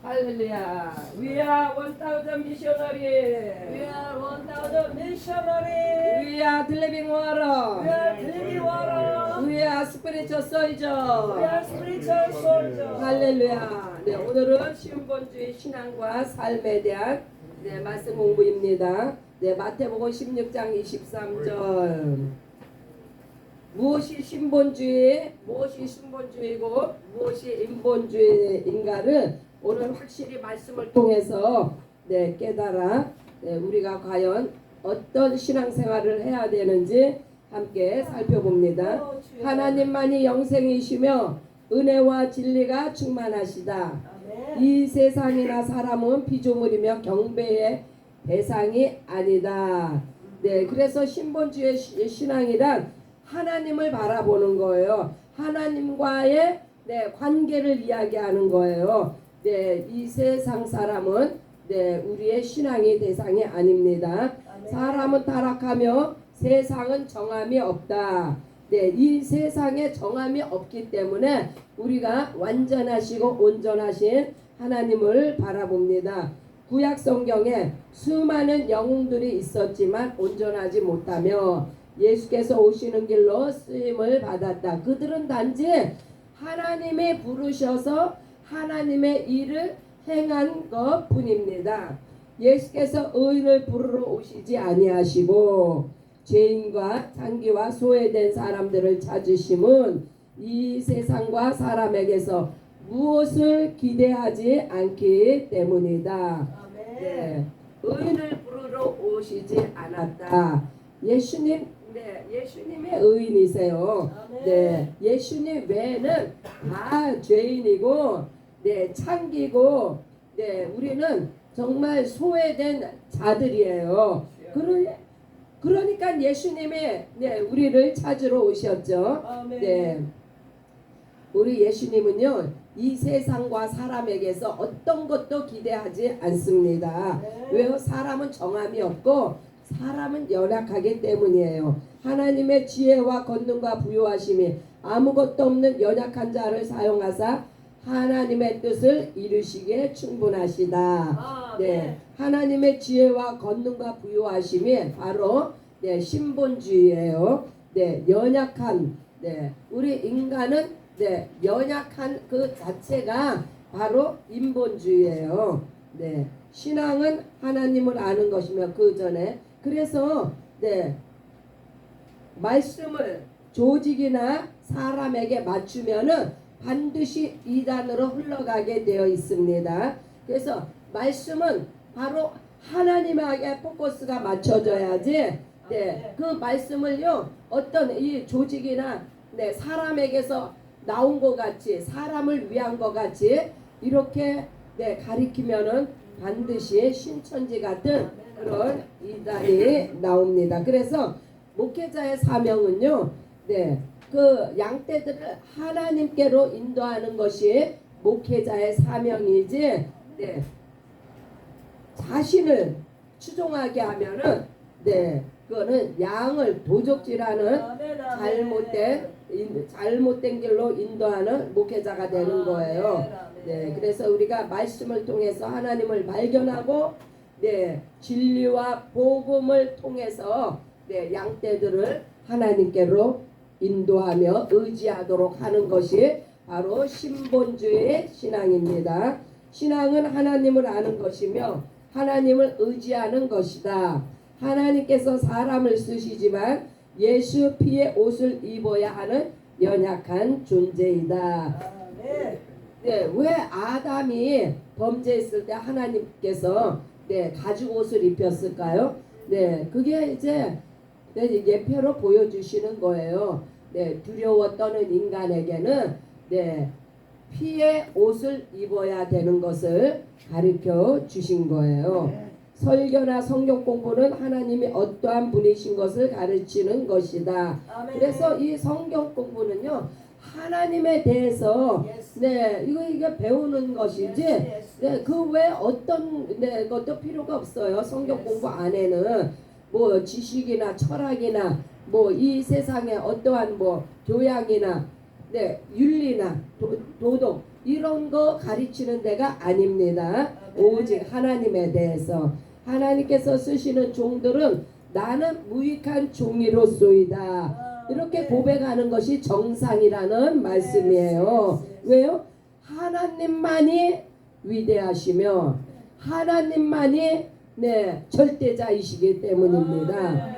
할렐루야. We are 1000 missionary. We are 1000 missionary. We are living water. We are living water. We are spiritual soldier. We are spiritual soldiers. 할렐루야. 네, 오늘은 신본주의 신앙과 삶에 대한 말씀 공부입니다. 네, 마태복음 16장 23절. 무엇이 신본주의, 무엇이 신본주의고 무엇이 인본주의인가를 오늘 확실히 말씀을 통해서 깨달아 우리가 과연 어떤 신앙생활을 해야 되는지 함께 살펴봅니다. 하나님만이 영생이시며 은혜와 진리가 충만하시다. 이 세상이나 사람은 피조물이며 경배의 대상이 아니다. 네, 그래서 신본주의 신앙이란 하나님을 바라보는 거예요. 하나님과의 관계를 이야기하는 거예요. 네, 이 세상 사람은 우리의 신앙의 대상이 아닙니다. 사람은 타락하며 세상은 정함이 없다. 네, 이 세상에 정함이 없기 때문에 우리가 완전하시고 온전하신 하나님을 바라봅니다. 구약 성경에 수많은 영웅들이 있었지만 온전하지 못하며 예수께서 오시는 길로 쓰임을 받았다. 그들은 단지 하나님이 부르셔서 하나님의 일을 행한 것 뿐입니다. 예수께서 의인을 부르러 오시지 아니하시고 죄인과 장기와 소외된 사람들을 찾으심은 이 세상과 사람에게서 무엇을 기대하지 않기 때문이다. 네, 의인을 부르러 오시지 않았다. 예수님의 의인이세요. 네, 예수님 외에는 다 죄인이고, 창기고, 우리는 정말 소외된 자들이에요. 그러니까 예수님이 우리를 찾으러 오셨죠. 네, 우리 예수님은요 이 세상과 사람에게서 어떤 것도 기대하지 않습니다. 왜요? 사람은 정함이 없고 사람은 연약하기 때문이에요. 하나님의 지혜와 권능과 부요하심이 아무것도 없는 연약한 자를 사용하사 하나님의 뜻을 이루시기에 충분하시다. 네, 하나님의 지혜와 권능과 부요하심이 바로 신본주의예요. 연약한 우리 인간은 연약한 그 자체가 바로 인본주의예요. 신앙은 하나님을 아는 것이며 그 전에 그래서 말씀을 조직이나 사람에게 맞추면은 반드시 이단으로 흘러가게 되어 있습니다. 그래서 말씀은 바로 하나님에게 포커스가 맞춰져야지 그 말씀을요 어떤 이 조직이나 사람에게서 나온 것 같이 사람을 위한 것 같이 이렇게 가리키면은 반드시 신천지 같은 그런 이단이 나옵니다. 그래서 목회자의 사명은요 그 양떼들을 하나님께로 인도하는 것이 목회자의 사명이지 자신을 추종하게 하면은 그거는 양을 도적질하는 잘못된 길로 인도하는 목회자가 되는 거예요. 그래서 우리가 말씀을 통해서 하나님을 발견하고 진리와 복음을 통해서 양떼들을 하나님께로 인도하며 의지하도록 하는 것이 바로 신본주의 신앙입니다. 신앙은 하나님을 아는 것이며 하나님을 의지하는 것이다. 하나님께서 사람을 쓰시지만 예수 피의 옷을 입어야 하는 연약한 존재이다. 왜 아담이 범죄했을 때 하나님께서 가죽 옷을 입혔을까요? 그게 이제 예표로 보여주시는 거예요. 두려워 떠는 인간에게는 피의 옷을 입어야 되는 것을 가르쳐 주신 거예요. 설교나 성경 공부는 하나님이 어떠한 분이신 것을 가르치는 것이다. 그래서 이 성경 공부는요 하나님에 대해서 이거 배우는 것이지 그 외 어떤 것도 필요가 없어요. 성경 공부 안에는 뭐 지식이나 철학이나 뭐 이 세상의 어떠한 뭐 교양이나 윤리나 도덕 이런 거 가르치는 데가 아닙니다. 오직 하나님에 대해서 하나님께서 쓰시는 종들은 나는 무익한 종이로소이다. 이렇게 고백하는 것이 정상이라는 말씀이에요. 왜요? 하나님만이 위대하시며 하나님만이 절대자이시기 때문입니다.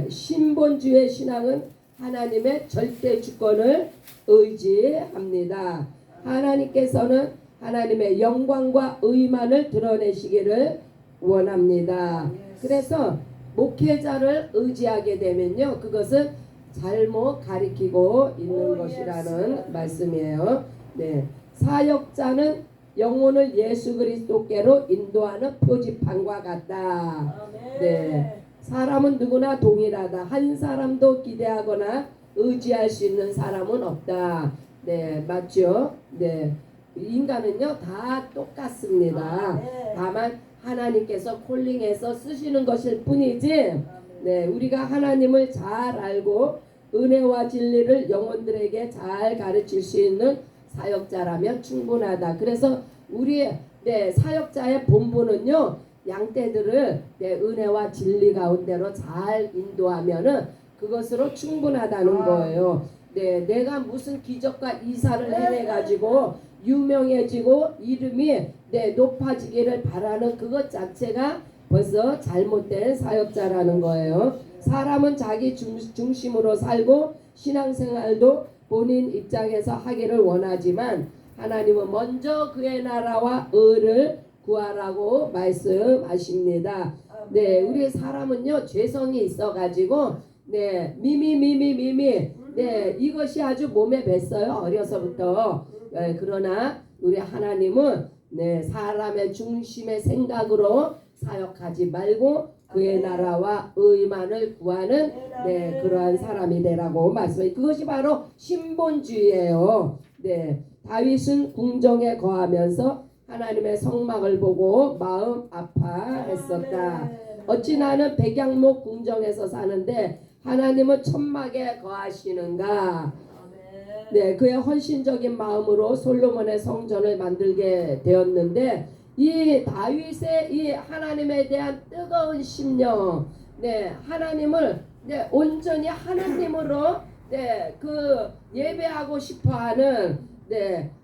신본주의 신앙은 하나님의 절대 주권을 의지합니다. 하나님께서는 하나님의 영광과 의만을 드러내시기를 원합니다. 그래서 목회자를 의지하게 되면요, 그것은 잘못 가리키고 있는 것이라는 말씀이에요. 사역자는 영혼을 예수 그리스도께로 인도하는 표지판과 같다. 사람은 누구나 동일하다. 한 사람도 기대하거나 의지할 수 있는 사람은 없다. 맞죠? 인간은요 다 똑같습니다. 다만 하나님께서 콜링해서 쓰시는 것일 뿐이지, 우리가 하나님을 잘 알고 은혜와 진리를 영혼들에게 잘 가르칠 수 있는 사역자라면 충분하다. 그래서 우리 사역자의 본분은요, 양떼들을 은혜와 진리 가운데로 잘 인도하면은 그것으로 충분하다는 거예요. 내가 무슨 기적과 이사를 해내가지고 유명해지고 이름이 높아지기를 바라는 그것 자체가 벌써 잘못된 사역자라는 거예요. 사람은 자기 중심으로 살고 신앙생활도 본인 입장에서 하기를 원하지만 하나님은 먼저 그의 나라와 의를 구하라고 말씀하십니다. 우리 사람은요 죄성이 있어가지고 미미 이것이 아주 몸에 뱄어요, 어려서부터. 그러나 우리 하나님은 사람의 중심의 생각으로 사역하지 말고 그의 나라와 의만을 구하는 그러한 사람이 되라고 말씀해요. 그것이 바로 신본주의예요. 다윗은 궁정에 거하면서 하나님의 성막을 보고 마음 아파했었다. 어찌 나는 백양목 궁정에서 사는데 하나님은 천막에 거하시는가. 그의 헌신적인 마음으로 솔로몬의 성전을 만들게 되었는데, 이 다윗의 이 하나님에 대한 뜨거운 심령, 하나님을 온전히 하나님으로 그 예배하고 싶어하는,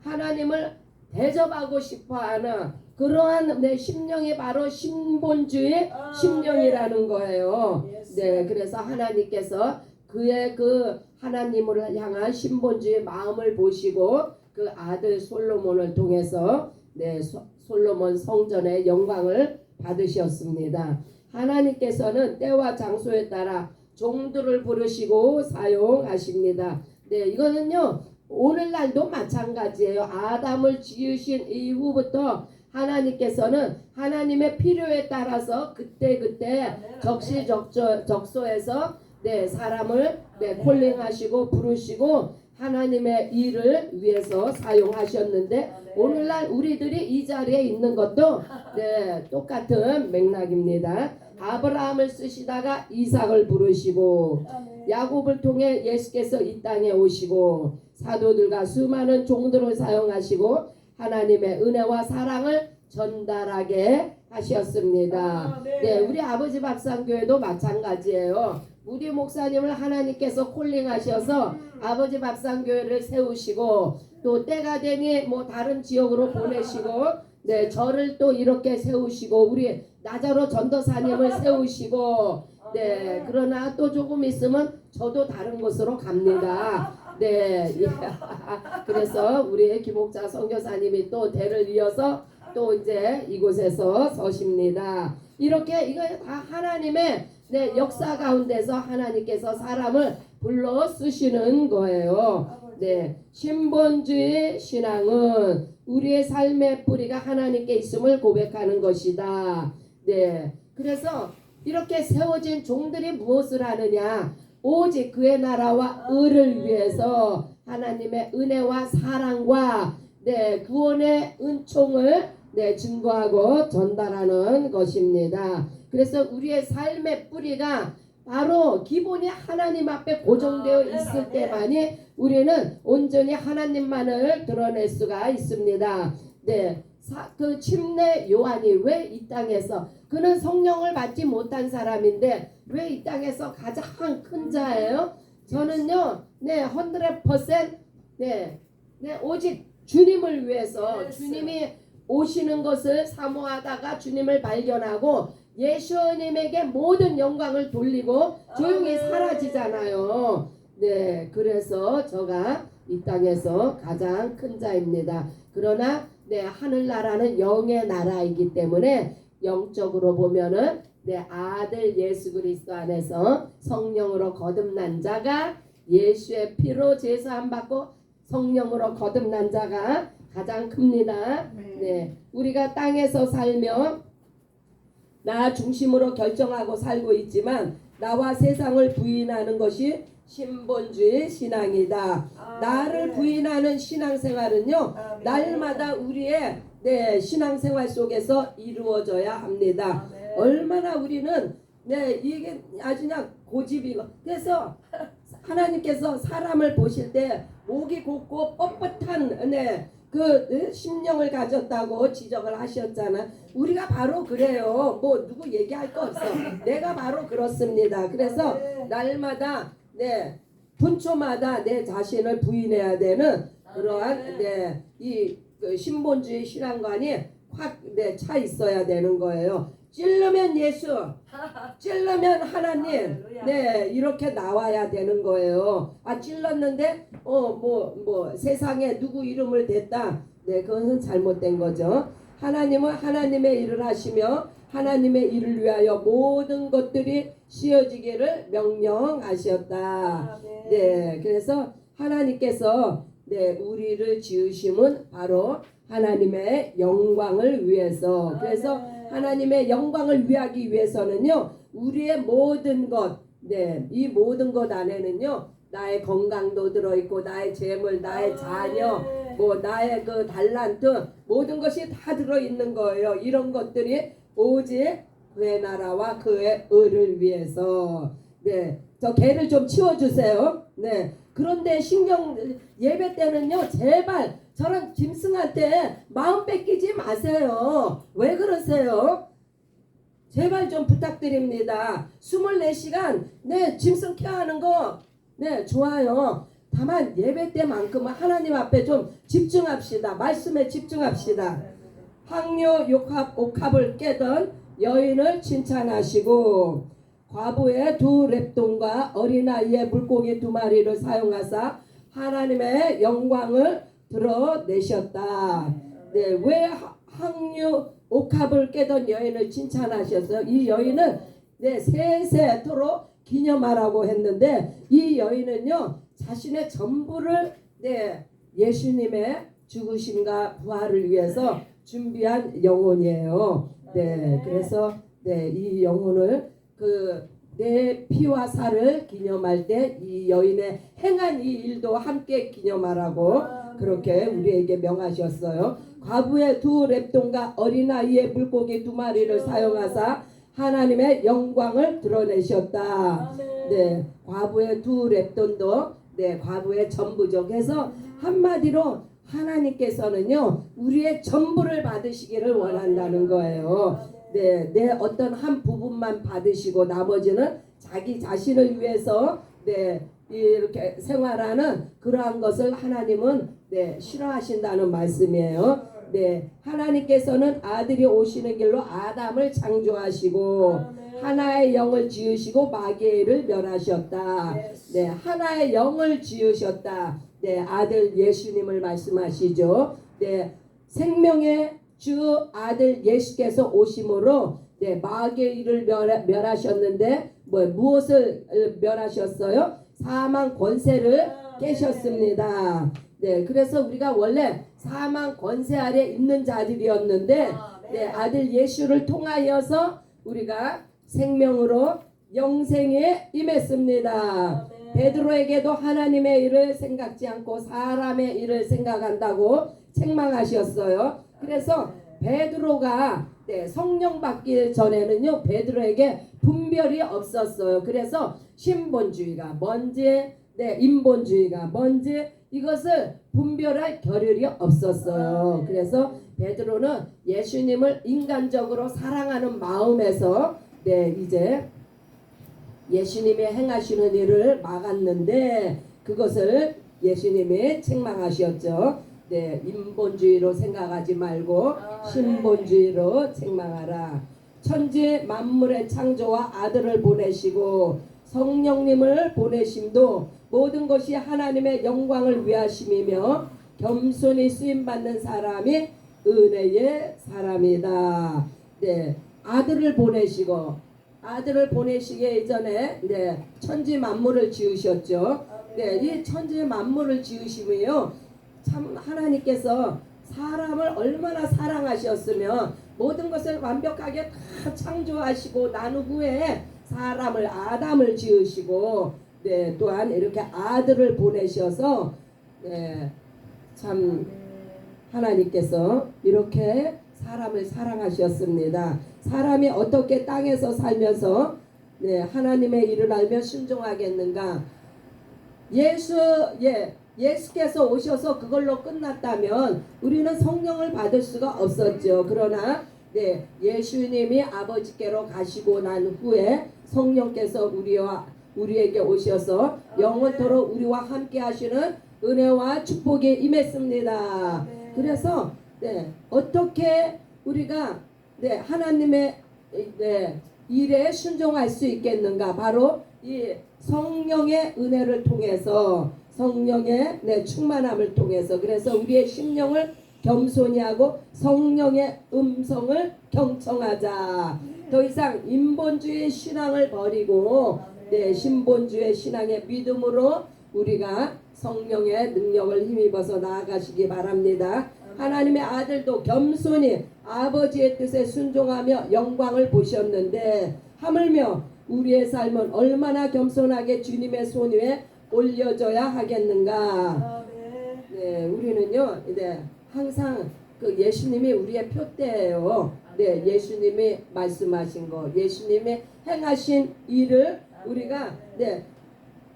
하나님을 대접하고 싶어하는 그러한 심령이 바로 신본주의 심령이라는 거예요. 그래서 하나님께서 그의 그 하나님을 향한 신본주의 마음을 보시고 그 아들 솔로몬을 통해서 솔로몬 성전의 영광을 받으셨습니다. 하나님께서는 때와 장소에 따라 종들을 부르시고 사용하십니다. 이거는요 오늘날도 마찬가지예요. 아담을 지으신 이후부터 하나님께서는 하나님의 필요에 따라서 그때 적소에서 사람을 콜링하시고 부르시고 하나님의 일을 위해서 사용하셨는데, 오늘날 우리들이 이 자리에 있는 것도 똑같은 맥락입니다. 아브라함을 쓰시다가 이삭을 부르시고 야곱을 통해 예수께서 이 땅에 오시고 사도들과 수많은 종들을 사용하시고 하나님의 은혜와 사랑을 전달하게 하셨습니다. 우리 아버지 밥상교회도 마찬가지예요. 우리 목사님을 하나님께서 콜링하셔서 아버지 밥상교회를 세우시고 또 때가 되니 다른 지역으로 보내시고 저를 또 이렇게 세우시고 우리 나자로 전도사님을 세우시고 그러나 또 조금 있으면 저도 다른 곳으로 갑니다. 그래서 우리 김옥자 선교사님이 또 대를 이어서 또 이제 이곳에서 서십니다. 이렇게 이거 다 하나님의 역사 가운데서 하나님께서 사람을 불러 쓰시는 거예요. 신본주의 신앙은 우리의 삶의 뿌리가 하나님께 있음을 고백하는 것이다. 그래서 이렇게 세워진 종들이 무엇을 하느냐? 오직 그의 나라와 의를 위해서 하나님의 은혜와 사랑과 구원의 은총을 증거하고 전달하는 것입니다. 그래서 우리의 삶의 뿌리가 바로 기본이 하나님 앞에 고정되어 있을 때만이 우리는 온전히 하나님만을 드러낼 수가 있습니다. 네, 그 침례 요한이 왜 이 땅에서 그는 성령을 받지 못한 사람인데 왜 이 땅에서 가장 큰 자예요? 저는요, 네, 100% 네, 오직 주님을 위해서 주님이 오시는 것을 사모하다가 주님을 발견하고 예수님에게 모든 영광을 돌리고 조용히 사라지잖아요. 네, 그래서 저가 이 땅에서 가장 큰 자입니다. 그러나 네, 하늘나라는 영의 나라이기 때문에 영적으로 보면은 네, 아들 예수 그리스도 안에서 성령으로 거듭난 자가 예수의 피로 제사함 받고 성령으로 거듭난 자가 가장 큽니다. 네, 우리가 땅에서 살며 나 중심으로 결정하고 살고 있지만 나와 세상을 부인하는 것이 신본주의 신앙이다. 나를 부인하는 신앙생활은요, 날마다 우리의 네, 신앙생활 속에서 이루어져야 합니다. 얼마나 우리는 네, 이게 아주 그냥 고집이고 그래서 하나님께서 사람을 보실 때 목이 곱고 뻣뻣한 네, 그 심령을 가졌다고 지적을 하셨잖아. 우리가 바로 그래요. 뭐 누구 얘기할 거 없어. 내가 바로 그렇습니다. 그래서 날마다 네, 분초마다 내 자신을 부인해야 되는 그러한 네, 그 신본주의 신앙관이 확 네, 차 있어야 되는 거예요. 찔르면 예수, 찔르면 하나님, 네, 이렇게 나와야 되는 거예요. 아, 찔렀는데 뭐 세상에 누구 이름을 댔다, 네, 그것은 잘못된 거죠. 하나님은 하나님의 일을 하시며 하나님의 일을 위하여 모든 것들이 씌어지기를 명령하셨다. 네, 그래서 하나님께서 네, 우리를 지으심은 바로 하나님의 영광을 위해서. 그래서 하나님의 영광을 위하기 위해서는요, 우리의 모든 것, 네, 이 모든 것 안에는요, 나의 건강도 들어있고, 나의 재물, 나의 자녀, 뭐 나의 그 달란트, 모든 것이 다 들어있는 거예요. 이런 것들이 오직 그의 나라와 그의 의를 위해서. 네, 저 개를 좀 치워주세요. 네, 그런데 신경 예배 때는요, 제발 저런 짐승한테 마음 뺏기지 마세요. 왜 그러세요? 제발 좀 부탁드립니다. 24시간 네, 짐승 케어하는 거 네, 좋아요. 다만 예배 때만큼은 하나님 앞에 좀 집중합시다. 말씀에 집중합시다. 황료 옥합을 깨던 여인을 칭찬하시고 과부의 2랩돈과 어린아이의 물고기 2마리를 사용하사 하나님의 영광을 드러내셨다. 네, 왜 황료 옥합을 깨던 여인을 칭찬하셨어요? 이 여인은 네, 세세토록 기념하라고 했는데 이 여인은요, 자신의 전부를 네, 예수님의 죽으심과 부활을 위해서 준비한 영혼이에요. 네, 그래서 네, 이 영혼을 그 내 피와 살을 기념할 때 이 여인의 행한 이 일도 함께 기념하라고 그렇게 우리에게 명하셨어요. 과부의 2랩돈과 어린아이의 물고기 2마리를 사용하사 하나님의 영광을 드러내셨다. 네, 과부의 2랩돈도 네, 과부의 전부죠. 그래서 한마디로 하나님께서는요, 우리의 전부를 받으시기를 원한다는 거예요. 네, 내 어떤 한 부분만 받으시고 나머지는 자기 자신을 위해서 네, 이렇게 생활하는 그러한 것을 하나님은 네, 싫어하신다는 말씀이에요. 네, 하나님께서는 아들이 오시는 길로 아담을 창조하시고 하나의 영을 지으시고 마귀의 일을 멸하셨다. 네, 하나의 영을 지으셨다. 네, 아들 예수님을 말씀하시죠. 네, 생명의 주 아들 예수께서 오심으로 네, 마귀의 일을 멸하셨는데 무엇을 멸하셨어요? 사망 권세를 깨셨습니다. 네, 그래서 우리가 원래 사망 권세 아래 있는 자들이었는데 네, 아들 예수를 통하여서 우리가 생명으로 영생에 임했습니다. 베드로에게도 하나님의 일을 생각지 않고 사람의 일을 생각한다고 책망하셨어요. 그래서 베드로가 성령 받기 전에는요 베드로에게 분별이 없었어요. 그래서 신본주의가 뭔지 인본주의가 뭔지 이것을 분별할 겨를이 없었어요. 그래서 베드로는 예수님을 인간적으로 사랑하는 마음에서 이제 예수님이 행하시는 일을 막았는데 그것을 예수님이 책망하셨죠. 인본주의로 생각하지 말고 신본주의로 책망하라. 천지 만물의 창조와 아들을 보내시고 성령님을 보내심도 모든 것이 하나님의 영광을 위하심이며 겸손히 쓰임받는 사람이 은혜의 사람이다. 아들을 보내시기 이전에 천지 만물을 지으셨죠. 이 천지 만물을 지으시면요 참 하나님께서 사람을 얼마나 사랑하셨으면 모든 것을 완벽하게 다 창조하시고 난 후에 사람을 아담을 지으시고 또한 이렇게 아들을 보내셔서 참 하나님께서 이렇게 사람을 사랑하셨습니다. 사람이 어떻게 땅에서 살면서 하나님의 일을 알며 순종하겠는가? 예수께서 오셔서 그걸로 끝났다면 우리는 성령을 받을 수가 없었죠. 그러나 예수님이 아버지께로 가시고 난 후에 성령께서 우리에게 오셔서 영원토록 우리와 함께 하시는 은혜와 축복이 임했습니다. 그래서 어떻게 우리가 하나님의 일에 순종할 수 있겠는가? 바로 이 성령의 은혜를 통해서 성령의 충만함을 통해서 그래서 우리의 심령을 겸손히 하고 성령의 음성을 경청하자. 더 이상 인본주의 신앙을 버리고 신본주의 신앙의 믿음으로 우리가 성령의 능력을 힘입어서 나아가시기 바랍니다. 하나님의 아들도 겸손히 아버지의 뜻에 순종하며 영광을 보셨는데 하물며 우리의 삶은 얼마나 겸손하게 주님의 손 위에 올려져야 하겠는가. 우리는요 항상 그 예수님이 우리의 표대예요. 예수님이 말씀하신 거, 예수님이 행하신 일을 우리가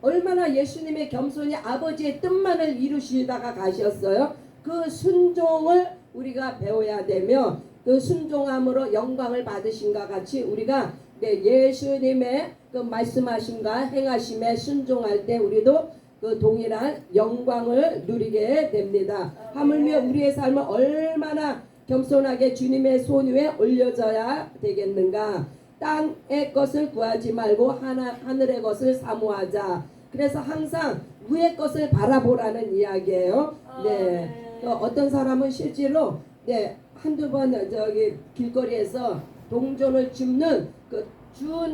얼마나 예수님의 겸손히 아버지의 뜻만을 이루시다가 가셨어요. 그 순종을 우리가 배워야 되며 그 순종함으로 영광을 받으신과 같이 우리가 예수님의 그 말씀하심과 행하심에 순종할 때 우리도 그 동일한 영광을 누리게 됩니다. 하물며 우리의 삶은 얼마나 겸손하게 주님의 손 위에 올려져야 되겠는가. 땅의 것을 구하지 말고 하늘의 것을 사모하자. 그래서 항상 위의 것을 바라보라는 이야기예요. 어떤 사람은 실제로 한두 번 저기 길거리에서 동전을 줍는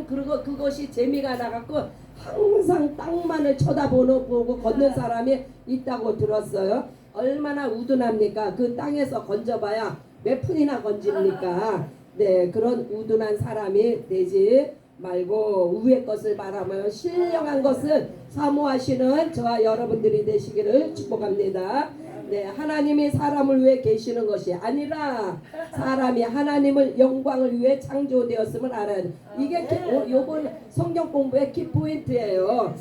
그것이 재미가 나갖고 항상 땅만을 쳐다보고 걷는 사람이 있다고 들었어요. 얼마나 우둔합니까? 그 땅에서 건져봐야 몇 푼이나 건집니까? 그런 우둔한 사람이 되지 말고 위의 것을 바라며 신령한 것을 사모하시는 저와 여러분들이 되시기를 축복합니다. 하나님이 사람을 위해 계시는 것이 아니라 사람이 하나님을 영광을 위해 창조되었음을 알아야 돼. 이게 요번 성경 공부의 키포인트예요.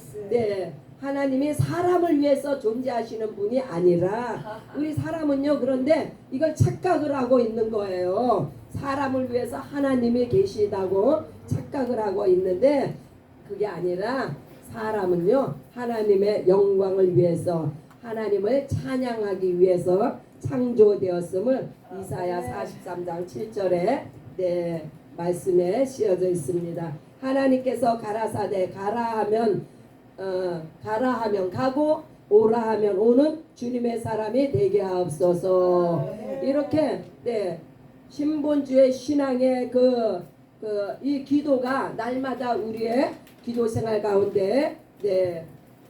하나님이 사람을 위해서 존재하시는 분이 아니라 우리 사람은요 그런데 이걸 착각을 하고 있는 거예요. 사람을 위해서 하나님이 계시다고 착각을 하고 있는데 그게 아니라 사람은요 하나님의 영광을 위해서 하나님을 찬양하기 위해서 창조되었음을 이사야 43장 7절에 말씀에 씌어져 있습니다. 하나님께서 가라사대 가라하면 가고 오라 하면 오는 주님의 사람이 되게 하옵소서. 이렇게 신본주의 신앙의 이 기도가 날마다 우리의 기도 생활 가운데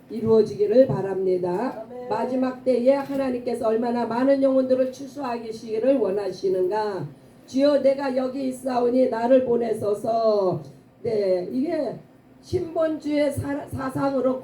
이루어지기를 바랍니다. 마지막 때에 하나님께서 얼마나 많은 영혼들을 추수하시기를 원하시는가. 주여 내가 여기 있사오니 나를 보내소서. 이게 신본주의 사상으로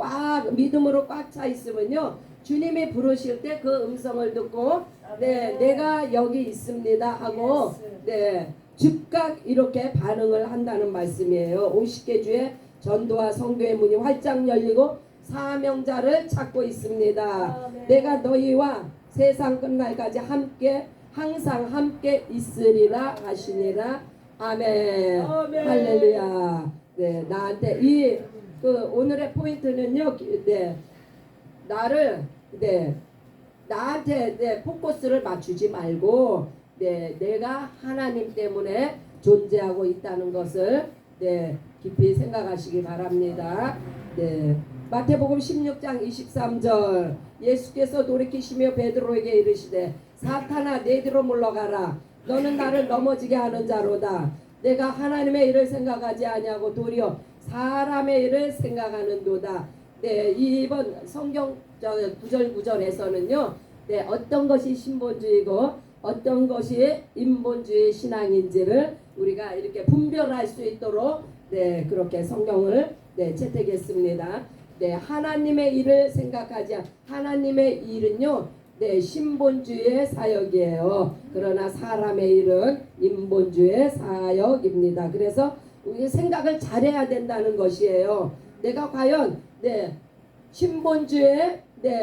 믿음으로 꽉 차 있으면요 주님이 부르실 때 그 음성을 듣고 네, 내가 여기 있습니다 하고 네, 즉각 이렇게 반응을 한다는 말씀이에요. 50개 주의 전도와 선교의 문이 활짝 열리고 사명자를 찾고 있습니다. 아멘. 내가 너희와 세상 끝날까지 함께 항상 함께 있으리라 하시니라. 아멘. 아멘. 할렐루야. 네, 나한테 이 오늘의 포인트는요. 네, 나를 나한테 포커스를 맞추지 말고 내가 하나님 때문에 존재하고 있다는 것을 깊이 생각하시기 바랍니다. 마태복음 16장 23절 예수께서 돌이키시며 베드로에게 이르시되 사탄아 내 뒤로 물러가라 너는 나를 넘어지게 하는 자로다. 내가 하나님의 일을 생각하지 아니하고 도리어 사람의 일을 생각하는도다. 이번 성경 구절에서는요. 어떤 것이 신본주의고 어떤 것이 인본주의 신앙인지를 우리가 이렇게 분별할 수 있도록 그렇게 성경을 채택했습니다. 하나님의 일을 생각하지 하나님의 일은요. 신본주의의 사역이에요. 그러나 사람의 일은 인본주의의 사역입니다. 그래서 우리 생각을 잘해야 된다는 것이에요. 내가 과연 신본주의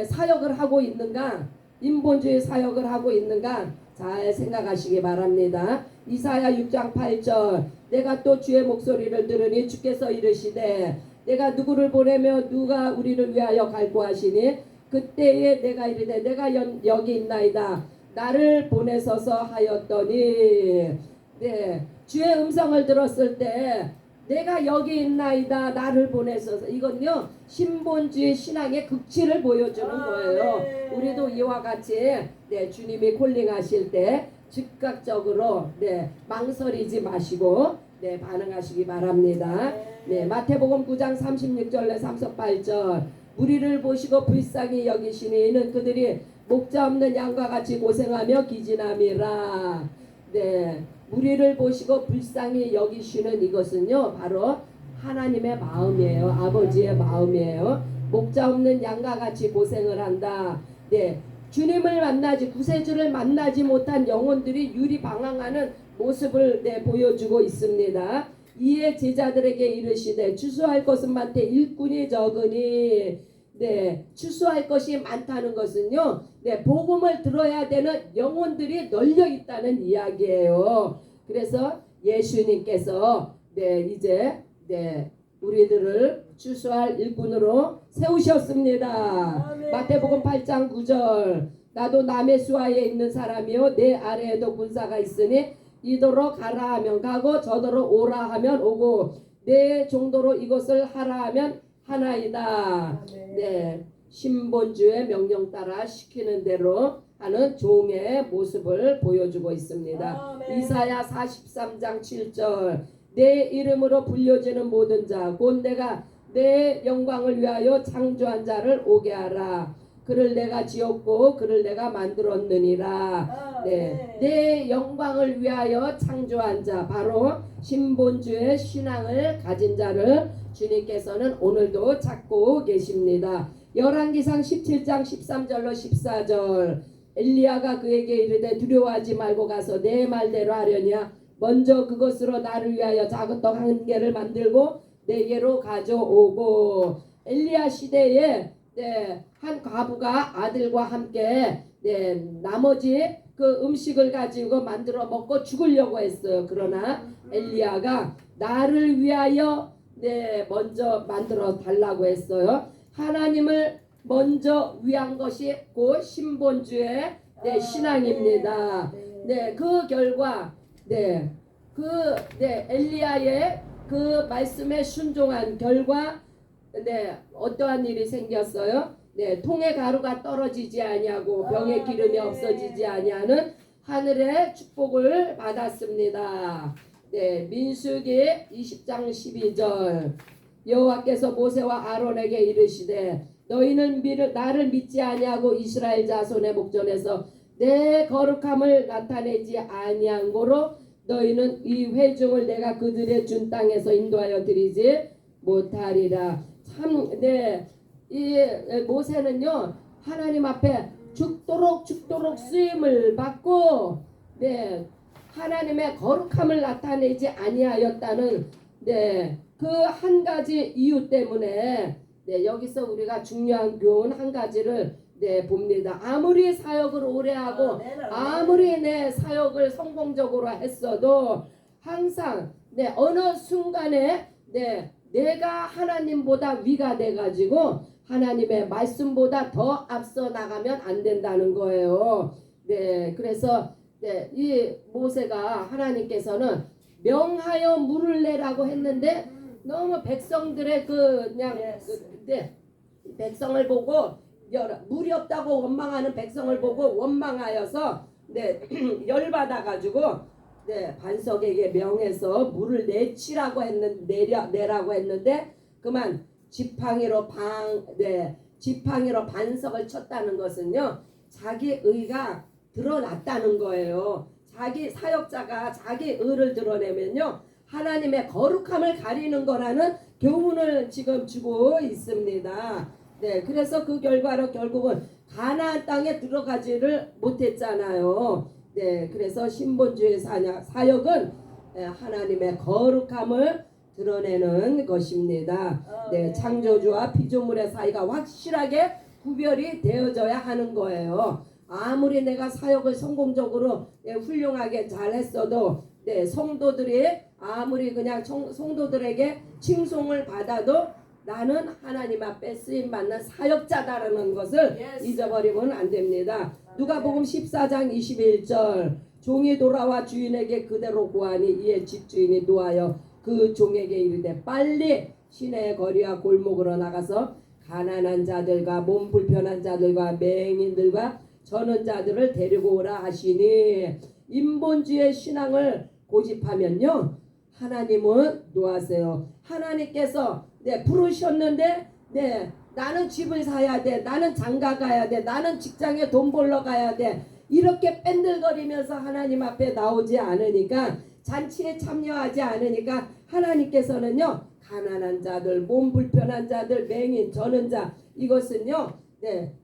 사역을 하고 있는가 인본주의 사역을 하고 있는가 잘 생각하시기 바랍니다. 이사야 6장 8절 내가 또 주의 목소리를 들으니 주께서 이르시되 내가 누구를 보내며 누가 우리를 위하여 갈구하시니 그때에 내가 이르되 내가 여기 있나이다 나를 보내소서 하였더니 주의 음성을 들었을 때 내가 여기 있나이다 나를 보내소서 이건요 신본주의 신앙의 극치를 보여주는 거예요. 우리도 이와 같이 주님이 콜링하실 때 즉각적으로 망설이지 마시고 반응하시기 바랍니다. 마태복음 9장 36절에 38절 우리를 보시고 불쌍히 여기시니 이는 그들이 목자 없는 양과 같이 고생하며 기진함이라. 우리를 보시고 불쌍히 여기시는 이것은요 바로 하나님의 마음이에요. 아버지의 마음이에요. 목자 없는 양과 같이 고생을 한다. 주님을 만나지 구세주를 만나지 못한 영혼들이 유리방황하는 모습을 보여주고 있습니다. 이에 제자들에게 이르시되 추수할 것은 많되 일꾼이 적으니 추수할 것이 많다는 것은요 복음을 들어야 되는 영혼들이 널려 있다는 이야기예요. 그래서 예수님께서 이제 우리들을 추수할 일꾼으로 세우셨습니다. 아멘. 마태복음 8장 9절 나도 남의 수하에 있는 사람이요 내 아래에도 군사가 있으니 이도로 가라 하면 가고 저도로 오라 하면 오고 내 정도로 이것을 하라 하면 하나이다. 신본주의 명령 따라 시키는 대로 하는 종의 모습을 보여주고 있습니다. 아멘. 이사야 43장 7절 내 이름으로 불려지는 모든 자 곧 내가 내 영광을 위하여 창조한 자를 오게 하라. 그를 내가 지었고 그를 내가 만들었느니라. 내 영광을 위하여 창조한 자 바로 신본주의 신앙을 가진 자를 주님께서는 오늘도 찾고 계십니다. 열왕기상 17장 13절로 14절 엘리야가 그에게 이르되 두려워하지 말고 가서 내 말대로 하려냐 먼저 그것으로 나를 위하여 작은 떡 한 개를 만들고 내게로 가져오고 엘리야 시대에 한 과부가 아들과 함께 나머지 그 음식을 가지고 만들어 먹고 죽으려고 했어요. 그러나 엘리야가 나를 위하여 먼저 만들어 달라고 했어요. 하나님을 먼저 위한 것이 곧 신본주의 신앙입니다. 그 결과 엘리야의 그 말씀에 순종한 결과 어떠한 일이 생겼어요? 통에 가루가 떨어지지 아니하고 병에 기름이 없어지지 아니하는 하늘의 축복을 받았습니다. 민수기 20장 12절 여호와께서 모세와 아론에게 이르시되 너희는 나를 믿지 아니하고 이스라엘 자손의 목전에서 내 거룩함을 나타내지 아니한 고로 너희는 이 회중을 내가 그들의 준 땅에서 인도하여 드리지 못하리라. 참, 이 모세는요 하나님 앞에 죽도록 쓰임을 받고 네 하나님의 거룩함을 나타내지 아니하였다는 그 한 가지 이유 때문에 여기서 우리가 중요한 교훈 한 가지를 봅니다. 아무리 사역을 오래 하고 아무리 내 사역을 성공적으로 했어도 항상 어느 순간에 내가 하나님보다 위가 돼가지고 하나님의 말씀보다 더 앞서 나가면 안 된다는 거예요. 그래서 이 모세가 하나님께서는 명하여 물을 내라고 했는데 너무 백성들의 백성을 보고 물이 없다고 원망하는 백성을 보고 원망하여서 열받아가지고 반석에게 명해서 물을 내라고 했는데 그만 지팡이로 반석을 쳤다는 것은요 자기 의가 드러났다는 거예요. 자기 사역자가 자기 의를 드러내면요 하나님의 거룩함을 가리는 거라는 교훈을 지금 주고 있습니다. 그래서 그 결과로 결국은 가나안 땅에 들어가지를 못했잖아요. 그래서 신본주의 사역은 하나님의 거룩함을 드러내는 것입니다. 창조주와 피조물의 사이가 확실하게 구별이 되어져야 하는 거예요. 아무리 내가 사역을 성공적으로 훌륭하게 잘했어도 성도들이 아무리 그냥 성도들에게 칭송을 받아도 나는 하나님 앞에 쓰임받는 사역자다라는 것을 잊어버리면 안 됩니다. 누가복음 14장 21절 종이 돌아와 주인에게 그대로 구하니 이에 집주인이 노하여 그 종에게 이르되 빨리 시내의 거리와 골목으로 나가서 가난한 자들과 몸 불편한 자들과 맹인들과 저는 자들을 데리고 오라 하시니 인본주의 신앙을 고집하면요 하나님은 노하세요. 하나님께서 부르셨는데 나는 집을 사야 돼, 나는 장가 가야 돼, 나는 직장에 돈 벌러 가야 돼 이렇게 뺀들거리면서 하나님 앞에 나오지 않으니까 잔치에 참여하지 않으니까 하나님께서는요 가난한 자들, 몸 불편한 자들, 맹인, 저는 자 이것은요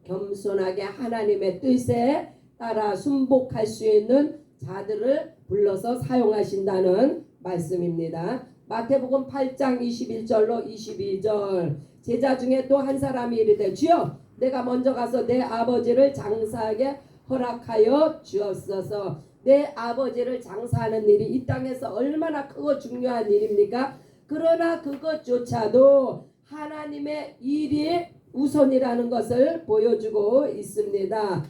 겸손하게 하나님의 뜻에 따라 순복할 수 있는 자들을 불러서 사용하신다는 말씀입니다. 마태복음 8장 21절로 22절 제자 중에 또 한 사람이 이르되 주여 내가 먼저 가서 내 아버지를 장사하게 허락하여 주옵소서. 내 아버지를 장사하는 일이 이 땅에서 얼마나 크고 중요한 일입니까? 그러나 그것조차도 하나님의 일이 우선이라는 것을 보여주고 있습니다.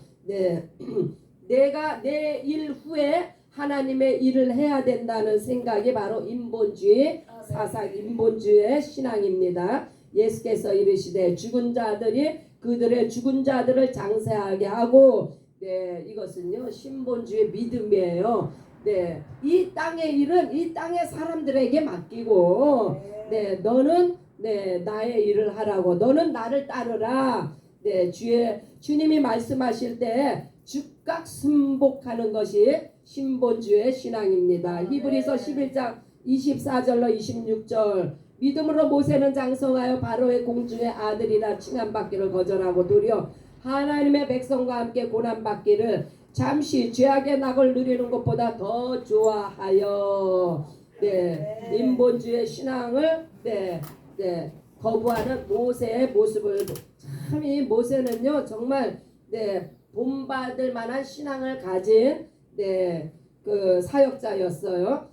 내가 내 일 후에 하나님의 일을 해야 된다는 생각이 바로 인본주의 사상, 인본주의 신앙입니다. 예수께서 이르시되 죽은 자들이 그들의 죽은 자들을 장사하게 하고 이것은요 신본주의 믿음이에요. 이 땅의 일은 이 땅의 사람들에게 맡기고 너는 나의 일을 하라고 너는 나를 따르라. 주님이 말씀하실 때 즉각 순복하는 것이 신본주의 신앙입니다. 히브리서 11장 24절로 26절 믿음으로 모세는 장성하여 바로의 공주의 아들이라 칭함받기를 거절하고 도리어 하나님의 백성과 함께 고난받기를 잠시 죄악의 낙을 누리는 것보다 더 좋아하여 인본주의 신앙을 거부하는 모세의 모습을 참 이 모세는요 정말 본받을 만한 신앙을 가진 그 사역자였어요.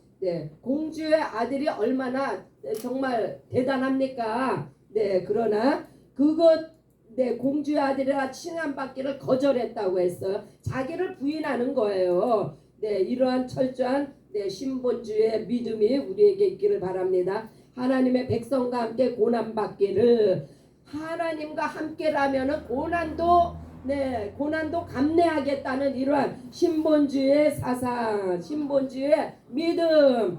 공주의 아들이 얼마나 정말 대단합니까? 그러나 공주의 아들이라 칭함받기를 거절했다고 했어요. 자기를 부인하는 거예요. 이러한 철저한 신본주의 믿음이 우리에게 있기를 바랍니다. 하나님의 백성과 함께 고난받기를 하나님과 함께라면은 고난도 감내하겠다는 이러한 신본주의 사상, 신본주의 믿음,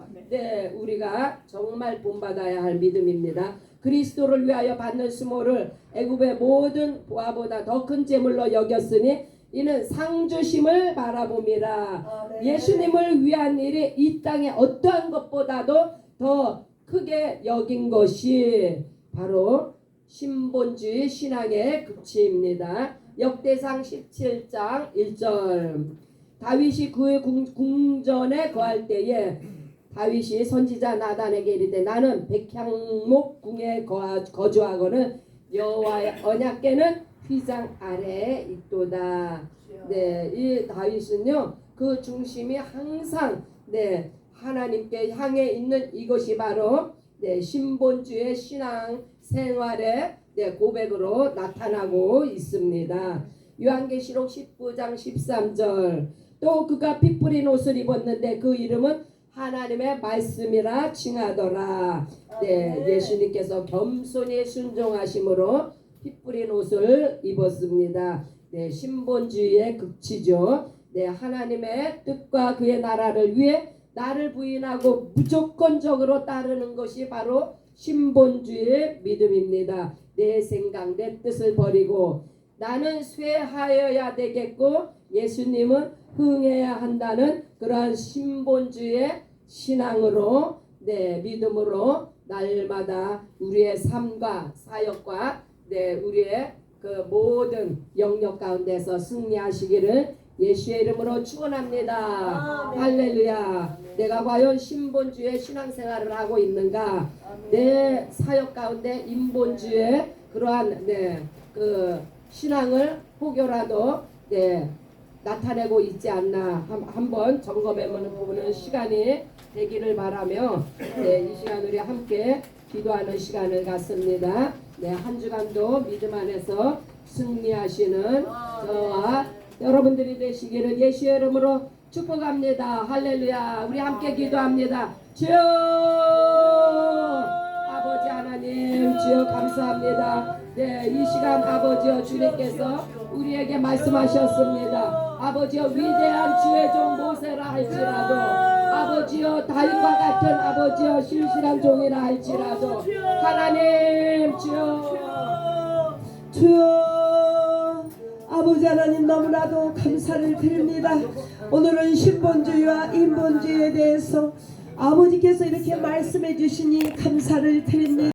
우리가 정말 본받아야 할 믿음입니다. 그리스도를 위하여 받는 수모를 애굽의 모든 보화보다 더 큰 재물로 여겼으니 이는 상주심을 바라봄이라. 예수님을 위한 일이 이 땅에 어떠한 것보다도 더 크게 여긴 것이 바로 신본주의 신앙의 극치입니다. 역대상 17장 1절. 다윗이 그의 궁전에 거할 때에 다윗이 선지자 나단에게 이르되 나는 백향목 궁에 거주하거늘 여호와의 언약궤는 휘장 아래에 있도다. 네, 이 다윗은요 그 중심이 항상 네 하나님께 향해 있는 이것이 바로 네 신본주의 신앙 생활의 네 고백으로 나타나고 있습니다. 요한계시록 19장 13절. 또 그가 피 뿌린 옷을 입었는데 그 이름은 하나님의 말씀이라 칭하더라. 네, 예수님께서 겸손히 순종하심으로 피 뿌린 옷을 입었습니다. 네, 신본주의의 극치죠. 네, 하나님의 뜻과 그의 나라를 위해 나를 부인하고 무조건적으로 따르는 것이 바로 신본주의의 믿음입니다. 내 생각, 내 뜻을 버리고 나는 쇠하여야 되겠고 예수님은 흥해야 한다는 그러한 신본주의의 신앙으로 네 믿음으로 날마다 우리의 삶과 사역과 네 우리의 그 모든 영역 가운데서 승리하시기를 예수의 이름으로 축원합니다. 아멘. 할렐루야. 내가 과연 신본주의 신앙생활을 하고 있는가? 내 사역 가운데 인본주의 그러한 그 신앙을 혹여라도 나타내고 있지 않나 한번 점검해 보는 시간이 되기를 바라며 이 시간 우리 함께 기도하는 시간을 갖습니다. 한 주간도 믿음 안에서 승리하시는 저와 여러분들이 되시기를 예수의 이름으로 축복합니다. 할렐루야. 우리 함께 기도합니다. 주여 아버지 하나님 주여 감사합니다. 이 시간 아버지여 주님께서 우리에게 말씀하셨습니다. 아버지여 위대한 주의 종 모세라 할지라도 아버지여 다윗과 같은 아버지여 신실한 종이라 할지라도 하나님 주여 아버지 하나님 너무나도 감사를 드립니다. 오늘은 신본주의와 인본주의에 대해서 아버지께서 이렇게 말씀해 주시니 감사를 드립니다.